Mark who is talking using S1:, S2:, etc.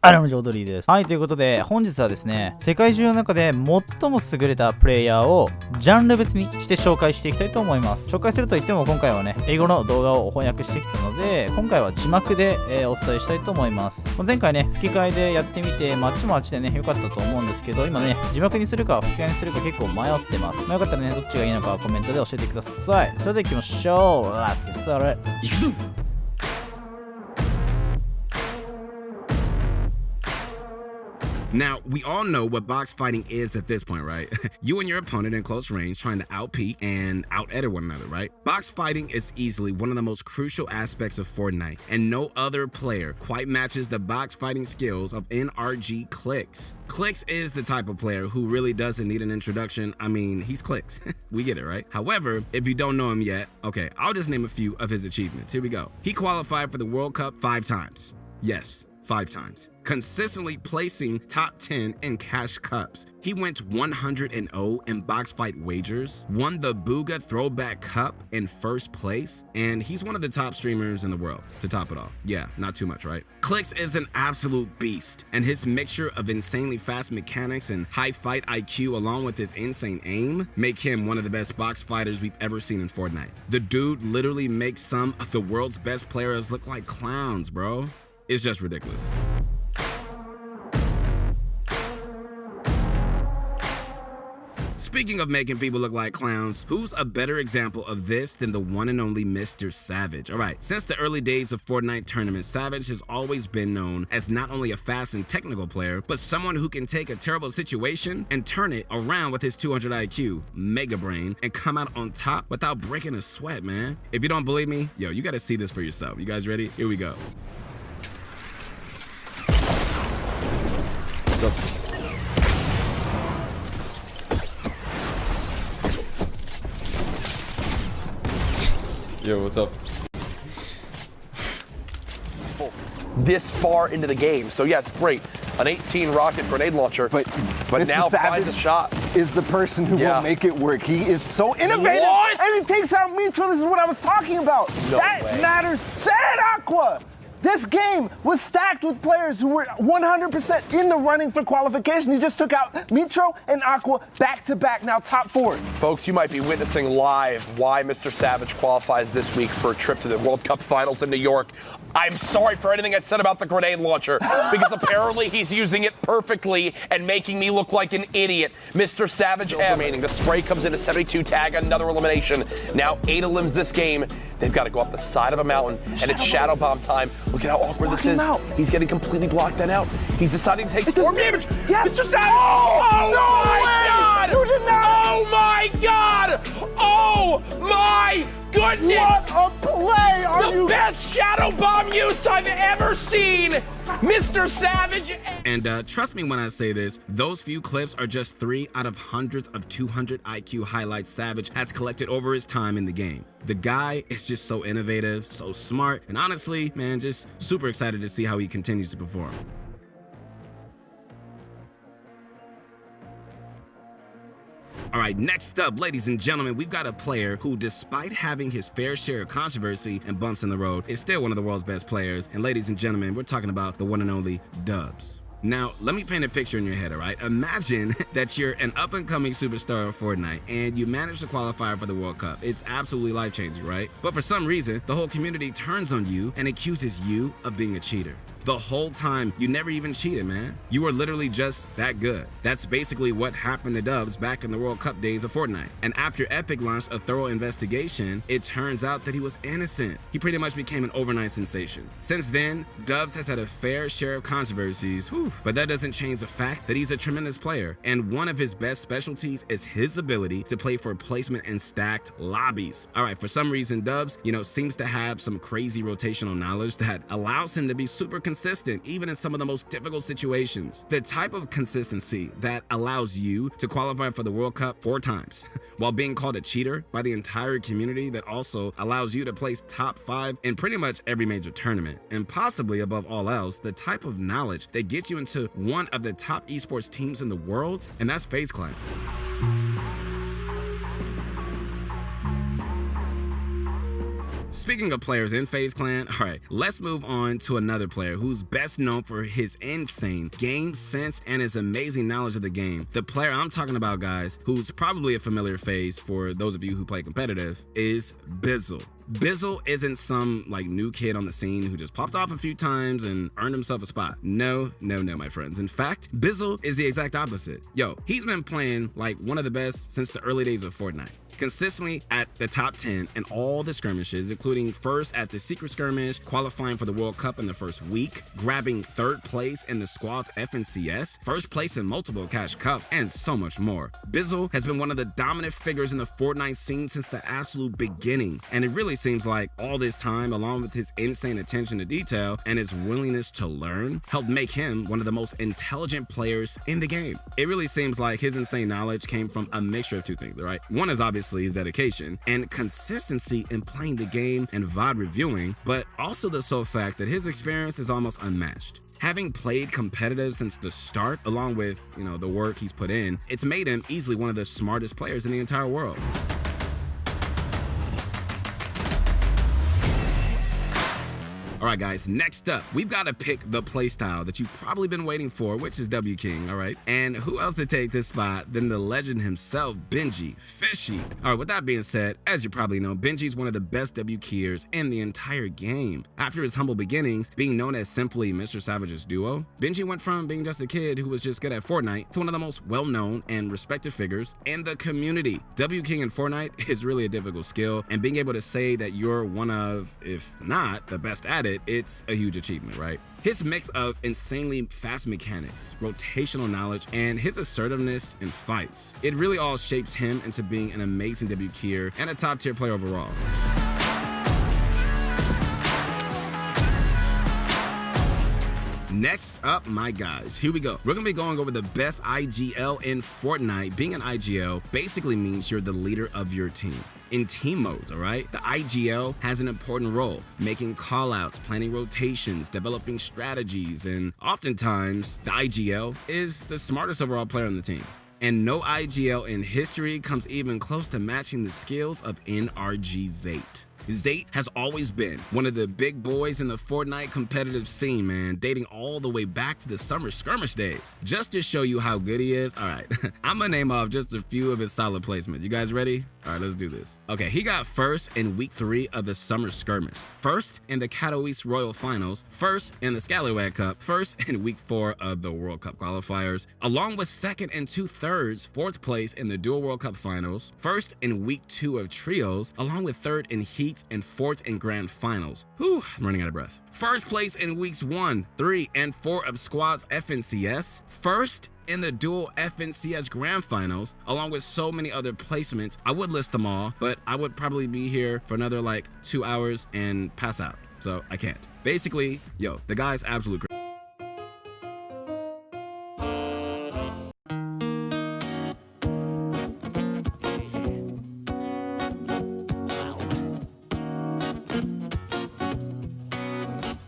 S1: あらむじょうどりです。はい、ということで、本日はですね、世界中の中で最も優れたプレイヤーをジャンル別にして紹介していきたいと思います。紹介するといっても、今回はね、英語の動画を翻訳してきたので、今回は字幕で、お伝えしたいと思います。前回ね、吹き替えでやってみて、あっちもあっちでね、良かったと思うんですけど、今ね、字幕にするか吹き替えにするか結構迷ってます。よかったらね、どっちがいいのかコメントで教えてください。それでは行きましょう。Let's get started。行くぞ。
S2: Now, we all know what box fighting is at this point, right? You and your opponent in close range trying to outpeak and out-edit one another, right? Box fighting is easily one of the most crucial aspects of Fortnite, and no other player quite matches the box fighting skills of NRG Clicks. Clicks is the type of player who really doesn't need an introduction. I mean, he's Clicks. We get it, right? However, if you don't know him yet, okay, I'll just name a few of his achievements. Here we go. He qualified for the World Cup 5 times. Yes, 5 times. Consistently placing top 10 in cash cups. He went 100-0 in box fight wagers, won the Booga Throwback Cup in first place, and he's one of the top streamers in the world to top it all. Yeah, not too much, right? Clicks is an absolute beast, and his mixture of insanely fast mechanics and high fight IQ along with his insane aim make him one of the best box fighters we've ever seen in Fortnite. The dude literally makes some of the world's best players look like clowns, bro. It's just ridiculous. Speaking of making people look like clowns, who's a better example of this than the one and only Mr. Savage? Alright, since the early days of Fortnite tournaments, Savage has always been known as not only a fast and technical player, but someone who can take a terrible situation and turn it around with his 200 IQ, mega brain, and come out on top without breaking a sweat, man. If you don't believe me, yo, you gotta see this for yourself. You guys ready? Here we go.
S3: Yo, what's up?
S4: This far into the game, so yes, great. An 18 rocket grenade launcher, but now finds a shot.
S5: Is the person who will make it work. He is so innovative, and he takes out Mitro. This is what I was talking about.
S4: No
S5: that
S4: way.
S5: matters. Say it, Aqua. This game was stacked with players who were 100% in the running for qualification. He just took out Mitro and Aqua back to back, now top 4.
S4: Folks, you might be witnessing live why Mr. Savage qualifies this week for a trip to the World Cup Finals in New York. I'm sorry for anything I said about the grenade launcher, because apparently he's using it perfectly and making me look like an idiot. Mr. Savage remaining. The spray comes in a 72 tag, another elimination. Now 8 elims this game. They've got to go up the side of a mountain, and it's Shadow Bomb time. Look at how awkward this is. He's getting completely blocked that out. He's deciding to take storm damage.
S5: Yes.
S4: Mr. Savage! Oh
S5: no
S4: my
S5: way.
S4: God!
S5: You did not.
S4: Oh my God! Oh my goodness!
S5: What a play! Are
S4: The best Shadow Bomb use I've ever seen! Mr. Savage!
S2: And trust me when I say this, those few clips are just 3 out of hundreds of 200 IQ highlights Savage has collected over his time in the game. The guy is just so innovative, so smart, and honestly, man, just super excited to see how he continues to perform. All right, next up, ladies and gentlemen, we've got a player who, despite having his fair share of controversy and bumps in the road, is still one of the world's best players. And ladies and gentlemen, we're talking about the one and only Dubs. Now, let me paint a picture in your head, all right? Imagine that you're an up-and-coming superstar of Fortnite and you manage to qualify for the World Cup. It's absolutely life-changing, right? But for some reason, the whole community turns on you and accuses you of being a cheater. The whole time, you never even cheated, man. You were literally just that good. That's basically what happened to Dubs back in the World Cup days of Fortnite. And after Epic launched a thorough investigation, it turns out that he was innocent. He pretty much became an overnight sensation. Since then, Dubs has had a fair share of controversies, but that doesn't change the fact that he's a tremendous player. And one of his best specialties is his ability to play for placement in stacked lobbies. All right, for some reason, Dubs, seems to have some crazy rotational knowledge that allows him to be super consistent, even in some of the most difficult situations. The type of consistency that allows you to qualify for the World Cup 4 times, while being called a cheater by the entire community that also allows you to place top 5 in pretty much every major tournament. And possibly above all else, the type of knowledge that gets you into one of the top esports teams in the world, and that's FaZe Clan. Speaking of players in FaZe Clan, alright, let's move on to another player who's best known for his insane game sense and his amazing knowledge of the game. The player I'm talking about, guys, who's probably a familiar face for those of you who play competitive, is Bizzle. Bizzle isn't some like new kid on the scene who just popped off a few times and earned himself a spot. No, my friends. In fact, Bizzle is the exact opposite. Yo, he's been playing like one of the best since the early days of Fortnite. Consistently at the top 10 in all the skirmishes, including first at the secret skirmish, qualifying for the World Cup in the first week, grabbing 3rd place in the squad's FNCS, 1st place in multiple cash cups, and so much more. Bizzle has been one of the dominant figures in the Fortnite scene since the absolute beginning, and it really seems like all this time, along with his insane attention to detail and his willingness to learn, helped make him one of the most intelligent players in the game. It really seems like his insane knowledge came from a mixture of two things, right? One is obviously his dedication and consistency in playing the game and VOD reviewing, but also the sole fact that his experience is almost unmatched. Having played competitive since the start, along with, the work he's put in, it's made him easily one of the smartest players in the entire world. All right, guys, next up, we've got to pick the playstyle that you've probably been waiting for, which is W King, all right? And who else to take this spot than the legend himself, Benjy, Fishy. All right, with that being said, as you probably know, Benjy's one of the best W keyers in the entire game. After his humble beginnings, being known as simply Mr. Savage's duo, Benjy went from being just a kid who was just good at Fortnite to one of the most well-known and respected figures in the community. W King in Fortnite is really a difficult skill, and being able to say that you're one of, if not the best at it, it's a huge achievement, right? His mix of insanely fast mechanics, rotational knowledge, and his assertiveness in fights, it really all shapes him into being an amazing W keyer and a top tier player overall. Next up, my guys, here we go. We're gonna be going over the best IGL in Fortnite. Being an IGL basically means you're the leader of your team. In team modes, all right? The IGL has an important role, making callouts, planning rotations, developing strategies, and oftentimes the IGL is the smartest overall player on the team. And no IGL in history comes even close to matching the skills of NRG Zate. Zate has always been one of the big boys in the Fortnite competitive scene, man, dating all the way back to the summer skirmish days. Just to show you how good he is, all right, I'm gonna name off just a few of his solid placements. You guys ready? All right, let's do this. Okay, he got first in week 3 of the summer skirmish, first in the Katowice Royal Finals, first in the Scallywag Cup, first in week 4 of the World Cup qualifiers, along with second and 2/3, 4th place in the Dual World Cup Finals, first in week 2 of Trios, along with 3rd in Heats and 4th in Grand Finals. Whew, I'm running out of breath. First place in weeks 1, 3, and 4 of Squad's FNCS, first in the dual FNCS Grand Finals, along with so many other placements. I would list them all, but I would probably be here for another like 2 hours and pass out, so I can't. Basically, yo, the guy's absolute